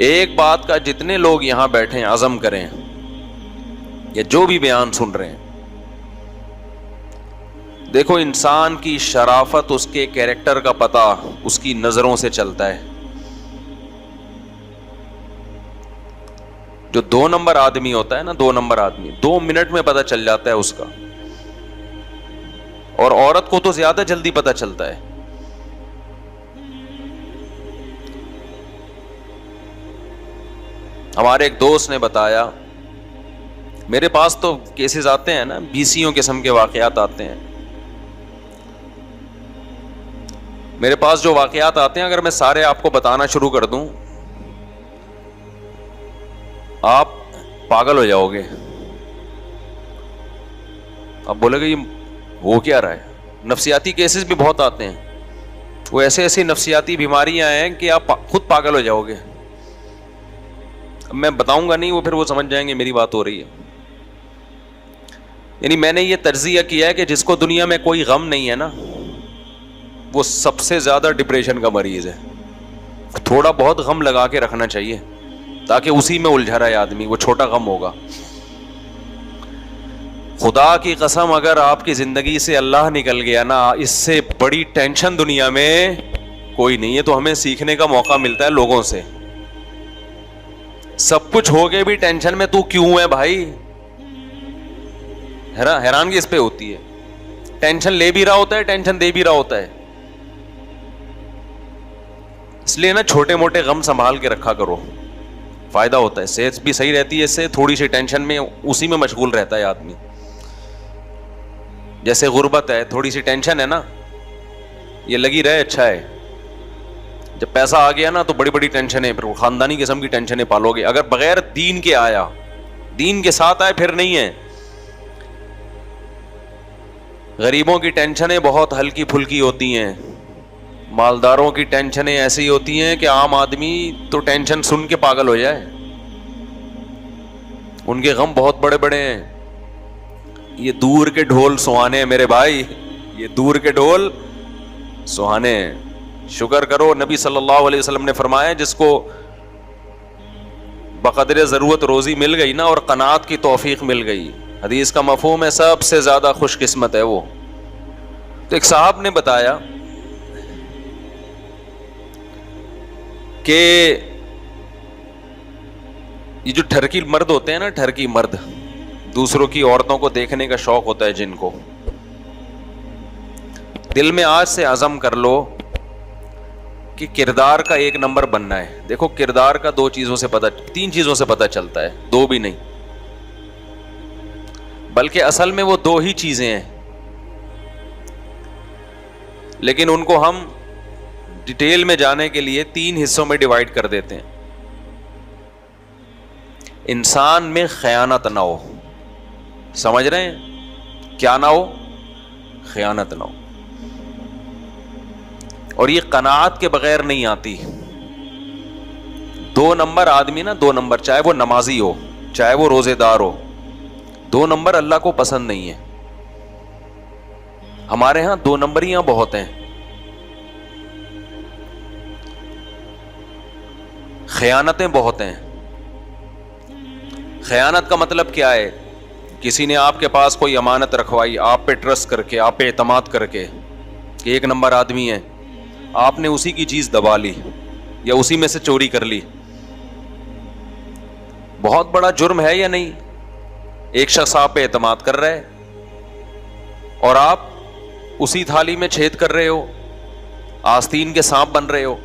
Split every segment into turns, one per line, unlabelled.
ایک بات کا جتنے لوگ یہاں بیٹھے ہیں عزم کریں یا جو بھی بیان سن رہے ہیں، دیکھو انسان کی شرافت اس کے کیریکٹر کا پتہ اس کی نظروں سے چلتا ہے. جو 2 نمبر آدمی ہوتا ہے نا، 2 نمبر آدمی 2 منٹ میں پتہ چل جاتا ہے اس کا، اور عورت کو تو زیادہ جلدی پتہ چلتا ہے. ہمارے ایک دوست نے بتایا، میرے پاس تو کیسز آتے ہیں نا، 20 قسم کے واقعات آتے ہیں میرے پاس. جو واقعات آتے ہیں اگر میں سارے آپ کو بتانا شروع کر دوں آپ پاگل ہو جاؤ گے. اب بولے گا یہ ہو کیا رہا ہے. نفسیاتی کیسز بھی بہت آتے ہیں، وہ ایسی نفسیاتی بیماریاں ہیں کہ آپ خود پاگل ہو جاؤ گے. میں بتاؤں گا نہیں، وہ پھر وہ سمجھ جائیں گے میری بات ہو رہی ہے. یعنی میں نے یہ تجزیہ کیا ہے کہ جس کو دنیا میں کوئی غم نہیں ہے نا، وہ سب سے زیادہ ڈپریشن کا مریض ہے. تھوڑا بہت غم لگا کے رکھنا چاہیے تاکہ اسی میں الجھا رہے آدمی. وہ چھوٹا غم ہوگا. خدا کی قسم اگر آپ کی زندگی سے اللہ نکل گیا نا، اس سے بڑی ٹینشن دنیا میں کوئی نہیں ہے. تو ہمیں سیکھنے کا موقع ملتا ہے لوگوں سے. سب کچھ ہو کے بھی ٹینشن میں تو کیوں ہے بھائی؟ حیرانگی اس پہ ہوتی ہے. ٹینشن لے بھی رہا ہوتا ہے، ٹینشن دے بھی رہا ہوتا ہے. اس لیے نا چھوٹے موٹے غم سنبھال کے رکھا کرو، فائدہ ہوتا ہے. صحت بھی صحیح رہتی ہے اس سے. تھوڑی سی ٹینشن میں اسی میں مشغول رہتا ہے آدمی. جیسے غربت ہے، تھوڑی سی ٹینشن ہے نا، یہ لگی رہے اچھا ہے. جب پیسہ آ گیا نا تو بڑی بڑی ٹینشنیں، پھر خاندانی قسم کی ٹینشنیں پالو گے. اگر بغیر دین کے آیا، دین کے ساتھ آئے پھر نہیں ہے. غریبوں کی ٹینشنیں بہت ہلکی پھلکی ہوتی ہیں، مالداروں کی ٹینشنیں ایسی ہوتی ہیں کہ عام آدمی تو ٹینشن سن کے پاگل ہو جائے. ان کے غم بہت بڑے بڑے ہیں. یہ دور کے ڈھول سہانے ہیں میرے بھائی، یہ دور کے ڈھول سہانے ہیں. شکر کرو، نبی صلی اللہ علیہ وسلم نے فرمایا جس کو بقدر ضرورت روزی مل گئی نا اور قناعت کی توفیق مل گئی، حدیث کا مفہوم ہے سب سے زیادہ خوش قسمت ہے وہ. تو ایک صاحب نے بتایا کہ یہ جو ٹھرکی مرد ہوتے ہیں نا، ٹھرکی مرد، دوسروں کی عورتوں کو دیکھنے کا شوق ہوتا ہے جن کو، دل میں آج سے عزم کر لو کہ کردار کا 1 نمبر بننا ہے. دیکھو کردار کا 3 چیزوں سے پتہ چلتا ہے، 2 بھی نہیں بلکہ اصل میں وہ 2 ہی چیزیں ہیں، لیکن ان کو ہم ڈیٹیل میں جانے کے لیے 3 حصوں میں ڈیوائڈ کر دیتے ہیں. انسان میں خیانت نہ ہو. سمجھ رہے ہیں؟ کیا نہ ہو؟ خیانت نہ ہو. اور یہ قناعت کے بغیر نہیں آتی. 2 نمبر آدمی نا، 2 نمبر، چاہے وہ نمازی ہو چاہے وہ روزے دار ہو، 2 نمبر اللہ کو پسند نہیں ہے. ہمارے ہاں 2 نمبریاں بہت ہیں. خیانتیں بہت ہیں. خیانت کا مطلب کیا ہے؟ کسی نے آپ کے پاس کوئی امانت رکھوائی، آپ پہ ٹرسٹ کر کے، آپ پہ اعتماد کر کے کہ 1 نمبر آدمی ہے، آپ نے اسی کی چیز دبا لی یا اسی میں سے چوری کر لی. بہت بڑا جرم ہے یا نہیں؟ ایک شخص آپ پہ اعتماد کر رہا ہے اور آپ اسی تھالی میں چھید کر رہے ہو، آستین کے سانپ بن رہے ہو.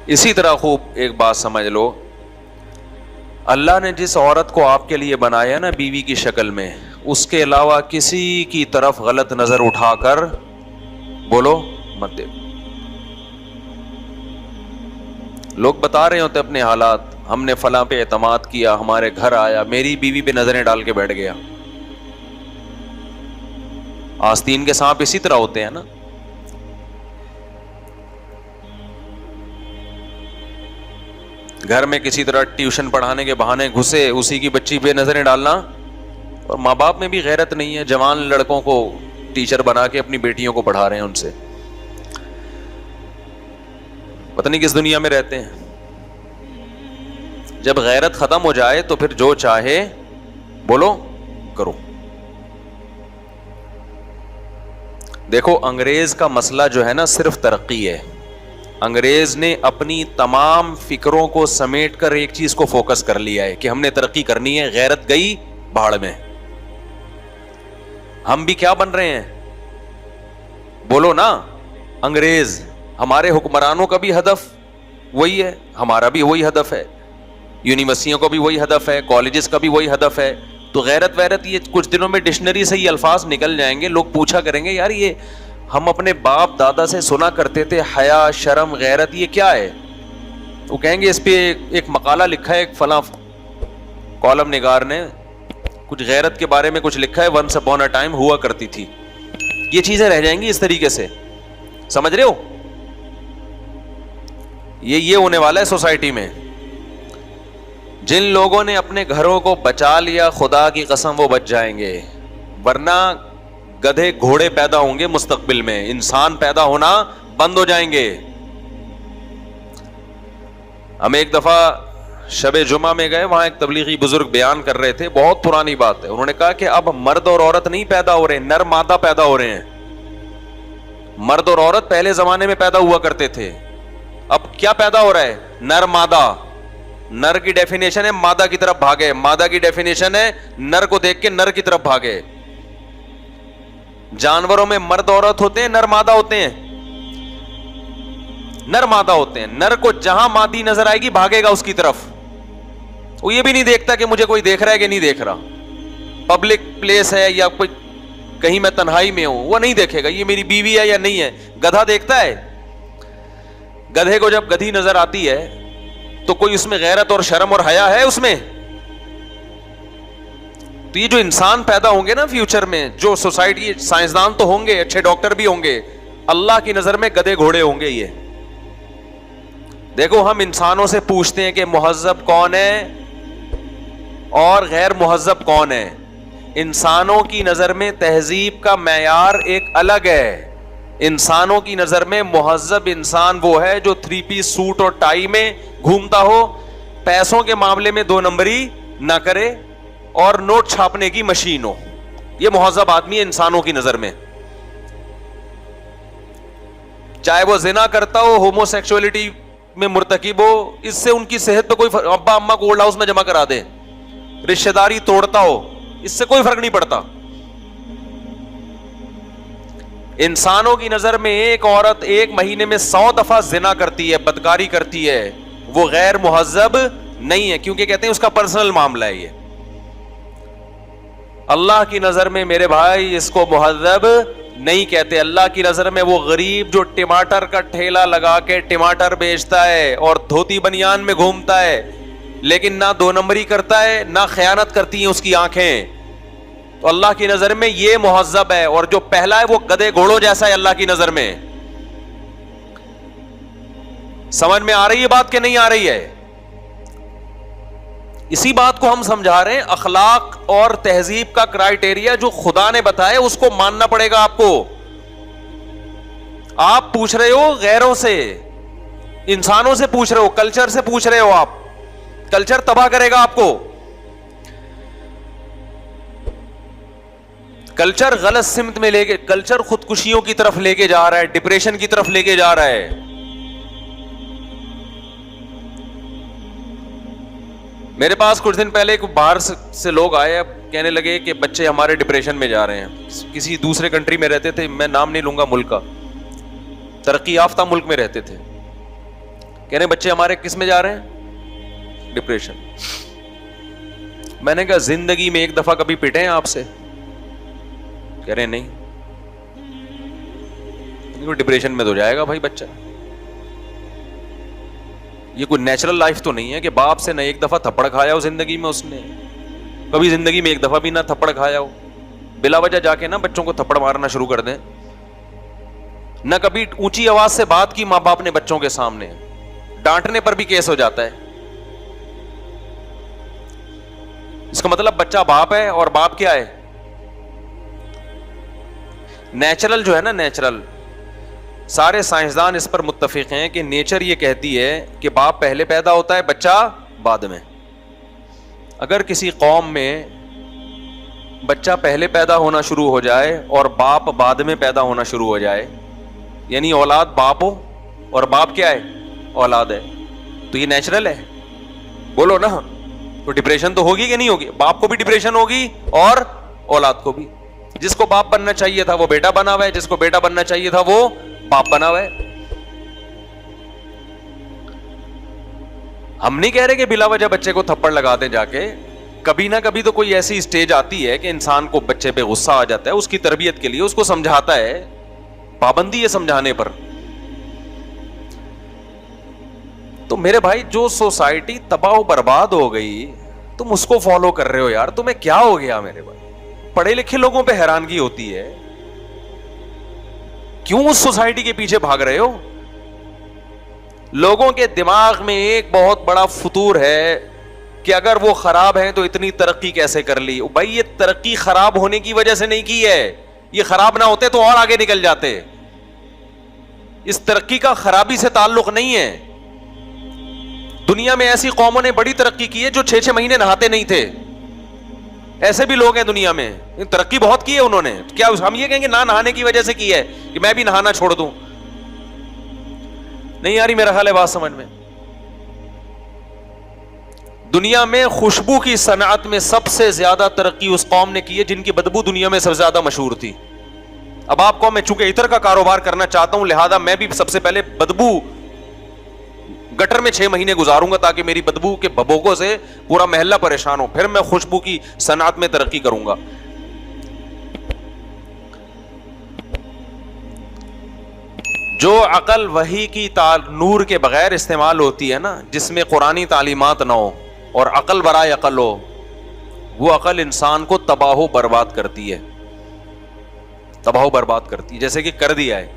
اسی طرح خوب ایک بات سمجھ لو، اللہ نے جس عورت کو آپ کے لیے بنایا نا بیوی کی شکل میں، اس کے علاوہ کسی کی طرف غلط نظر اٹھا کر بولو مت دے. لوگ بتا رہے ہوتے اپنے حالات، ہم نے فلاں پہ اعتماد کیا، ہمارے گھر آیا، میری بیوی پہ نظریں ڈال کے بیٹھ گیا. آستین کے سانپ اسی طرح ہوتے ہیں نا. گھر میں کسی طرح ٹیوشن پڑھانے کے بہانے گھسے، اسی کی بچی پہ نظریں ڈالنا. اور ماں باپ میں بھی غیرت نہیں ہے، جوان لڑکوں کو ٹیچر بنا کے اپنی بیٹیوں کو پڑھا رہے ہیں ان سے. پتہ نہیں کس دنیا میں رہتے ہیں. جب غیرت ختم ہو جائے تو پھر جو چاہے بولو کرو. دیکھو انگریز کا مسئلہ جو ہے نا صرف ترقی ہے. انگریز نے اپنی تمام فکروں کو سمیٹ کر ایک چیز کو فوکس کر لیا ہے کہ ہم نے ترقی کرنی ہے. غیرت گئی بھاڑ میں. ہم بھی کیا بن رہے ہیں بولو نا. انگریز ہمارے حکمرانوں کا بھی ہدف وہی ہے, ہمارا بھی وہی ہدف ہے, یونیورسٹیوں کا بھی وہی ہدف ہے, کالجز کا بھی وہی ہدف ہے. تو غیرت ویرت یہ کچھ دنوں میں ڈکشنری سے یہ الفاظ نکل جائیں گے. لوگ پوچھا کریں گے یار یہ ہم اپنے باپ دادا سے سنا کرتے تھے حیا شرم غیرت یہ کیا ہے. وہ کہیں گے اس پہ ایک مقالہ لکھا ہے ایک فلاں کالم نگار نے, کچھ غیرت کے بارے میں کچھ لکھا ہے, ونس اپون اے ٹائم ہوا کرتی تھی. یہ چیزیں رہ جائیں گی اس طریقے سے, سمجھ رہے ہو. یہ ہونے والا ہے سوسائٹی میں. جن لوگوں نے اپنے گھروں کو بچا لیا خدا کی قسم وہ بچ جائیں گے, ورنہ گدھے گھوڑے پیدا ہوں گے مستقبل میں, انسان پیدا ہونا بند ہو جائیں گے. ہم ایک دفعہ شب جمعہ میں گئے, وہاں ایک تبلیغی بزرگ بیان کر رہے تھے, بہت پرانی بات ہے. انہوں نے کہا کہ اب مرد اور عورت نہیں پیدا ہو رہے, نر مادہ پیدا ہو رہے ہیں. مرد اور عورت پہلے زمانے میں پیدا ہوا کرتے تھے, اب کیا پیدا ہو رہا ہے نر مادہ. نر کی ڈیفینیشن ہے مادہ کی طرف بھاگے, مادہ کی ڈیفینیشن ہے نر کو دیکھ کے نر کی طرف بھاگے. جانوروں میں مرد عورت ہوتے ہیں, نر مادہ ہوتے ہیں, نر مادہ ہوتے ہیں. نر کو جہاں مادی نظر آئے گی بھاگے گا اس کی طرف. وہ یہ بھی نہیں دیکھتا کہ مجھے کوئی دیکھ رہا ہے کہ نہیں دیکھ رہا, پبلک پلیس ہے یا کوئی کہیں میں تنہائی میں ہوں, وہ نہیں دیکھے گا یہ میری بیوی ہے یا نہیں ہے. گدھا دیکھتا ہے, گدھے کو جب گدھی نظر آتی ہے تو کوئی اس میں غیرت اور شرم اور حیا ہے اس میں. تو یہ جو انسان پیدا ہوں گے نا فیوچر میں, جو سوسائٹی, سائنسدان تو ہوں گے, اچھے ڈاکٹر بھی ہوں گے, اللہ کی نظر میں گدھے گھوڑے ہوں گے. یہ دیکھو ہم انسانوں سے پوچھتے ہیں کہ مہذب کون ہے اور غیر مہذب کون ہے. انسانوں کی نظر میں تہذیب کا معیار ایک الگ ہے. انسانوں کی نظر میں مہذب انسان وہ ہے جو 3 پیس سوٹ اور ٹائی میں گھومتا ہو, پیسوں کے معاملے میں 2 نمبری نہ کرے اور نوٹ چھاپنے کی مشین ہو. یہ مہذب آدمی ہے انسانوں کی نظر میں. چاہے وہ زنا کرتا ہو, ہومو سیکسولیٹی میں مرتکب ہو, اس سے ان کی صحت پہ کوئی ابا اما کو اولڈ ہاؤس میں جمع کرا دے, رشتہ داری توڑتا ہو, اس سے کوئی فرق نہیں پڑتا. انسانوں کی نظر میں ایک عورت 1 مہینے میں 100 دفعہ زنا کرتی ہے, بدکاری کرتی ہے, وہ غیر مہذب نہیں ہے, کیونکہ کہتے ہیں اس کا پرسنل معاملہ ہے. یہ اللہ کی نظر میں میرے بھائی اس کو مہذب نہیں کہتے. اللہ کی نظر میں وہ غریب جو ٹماٹر کا ٹھیلا لگا کے ٹماٹر بیچتا ہے اور دھوتی بنیان میں گھومتا ہے, لیکن نہ 2 نمبری کرتا ہے نہ خیانت کرتی ہیں اس کی آنکھیں, تو اللہ کی نظر میں یہ مہذب ہے. اور جو پہلا ہے وہ گدھے گھوڑوں جیسا ہے اللہ کی نظر میں. سمجھ میں آ رہی ہے بات کہ نہیں آ رہی ہے؟ اسی بات کو ہم سمجھا رہے ہیں. اخلاق اور تہذیب کا کرائیٹیریا جو خدا نے بتایا اس کو ماننا پڑے گا آپ کو. آپ پوچھ رہے ہو غیروں سے, انسانوں سے پوچھ رہے ہو, کلچر سے پوچھ رہے ہو, آپ کلچر تباہ کرے گا آپ کو. کلچر غلط سمت میں لے کے, کلچر خودکشیوں کی طرف لے کے جا رہا ہے, ڈپریشن کی طرف لے کے جا رہا ہے. میرے پاس کچھ دن پہلے باہر سے لوگ آئے, اب کہنے لگے کہ بچے ہمارے ڈپریشن میں جا رہے ہیں. کسی دوسرے کنٹری میں رہتے تھے, میں نام نہیں لوں گا ملک کا, ترقی یافتہ ملک میں رہتے تھے. کہہ رہے بچے ہمارے کس میں جا رہے ہیں؟ ڈپریشن. میں نے کہا زندگی میں ایک دفعہ کبھی پٹے ہیں آپ سے؟ کہہ رہے نہیں. ڈپریشن میں تو جائے گا بھائی بچہ. یہ کوئی نیچرل لائف تو نہیں ہے کہ باپ سے نہ ایک دفعہ تھپڑ کھایا ہو زندگی میں, اس نے کبھی زندگی میں ایک دفعہ بھی نہ تھپڑ کھایا ہو. بلا وجہ جا کے نا بچوں کو تھپڑ مارنا شروع کر دیں. نہ کبھی اونچی آواز سے بات کی ماں باپ نے بچوں کے سامنے, ڈانٹنے پر بھی کیس ہو جاتا ہے. اس کا مطلب بچہ باپ ہے, اور باپ کیا ہے؟ نیچرل جو ہے نا, نیچرل سارے سائنسدان اس پر متفق ہیں کہ نیچر یہ کہتی ہے کہ باپ پہلے پیدا ہوتا ہے، بچہ بعد میں. اگر کسی قوم میں بچہ پہلے پیدا ہونا شروع ہو جائے اور باپ بعد میں پیدا ہونا شروع ہو جائے، یعنی اولاد باپ ہو اور باپ کیا ہے، اولاد ہے، تو یہ نیچرل ہے؟ بولو نا. تو ڈپریشن تو ہوگی کہ نہیں ہوگی؟ باپ کو بھی ڈپریشن ہوگی اور اولاد کو بھی. جس کو باپ بننا چاہیے تھا وہ بیٹا بنا ہوا ہے، جس کو بیٹا بننا چاہیے تھا وہ باپ بنا ہوا ہے. ہم نہیں کہہ رہے کہ بلا وجہ بچے کو تھپڑ لگا دیں جا کے. کبھی نہ کبھی تو کوئی ایسی اسٹیج آتی ہے کہ انسان کو بچے پہ غصہ آ جاتا ہے، اس کی تربیت کے لیے اس کو سمجھاتا ہے، پابندی ہے سمجھانے پر. تو میرے بھائی جو سوسائٹی تباہ و برباد ہو گئی تم اس کو فالو کر رہے ہو یار، تمہیں کیا ہو گیا میرے بھائی؟ پڑھے لکھے لوگوں پہ حیرانگی ہوتی ہے، کیوں اس سوسائٹی کے پیچھے بھاگ رہے ہو؟ لوگوں کے دماغ میں ایک بہت بڑا فطور ہے کہ اگر وہ خراب ہیں تو اتنی ترقی کیسے کر لی. بھائی یہ ترقی خراب ہونے کی وجہ سے نہیں کی ہے، یہ خراب نہ ہوتے تو اور آگے نکل جاتے. اس ترقی کا خرابی سے تعلق نہیں ہے. دنیا میں ایسی قوموں نے بڑی ترقی کی ہے جو 6 مہینے نہاتے نہیں تھے. ایسے بھی لوگ ہیں دنیا میں، ترقی بہت کی ہے انہوں نے. کیا ہم یہ کہیں گے نہ نہانے کی وجہ سے کی ہے کہ میں بھی نہانا چھوڑ دوں؟ نہیں یاری میرا خیال ہے بات سمجھ میں. دنیا میں خوشبو کی صنعت میں سب سے زیادہ ترقی اس قوم نے کی ہے جن کی بدبو دنیا میں سب سے زیادہ مشہور تھی. اب آپ کو میں چونکہ عطر کا کاروبار کرنا چاہتا ہوں لہذا میں بھی سب سے پہلے بدبو گٹر میں 6 مہینے گزاروں گا تاکہ میری بدبو کے بھبوکوں سے پورا محلہ پریشان ہو، پھر میں خوشبو کی صنعت میں ترقی کروں گا. جو عقل وحی کی نور کے بغیر استعمال ہوتی ہے نا، جس میں قرآنی تعلیمات نہ ہو اور عقل برائے عقل ہو، وہ عقل انسان کو تباہ و برباد کرتی ہے، تباہ و برباد کرتی ہے. جیسے کہ کر دیا ہے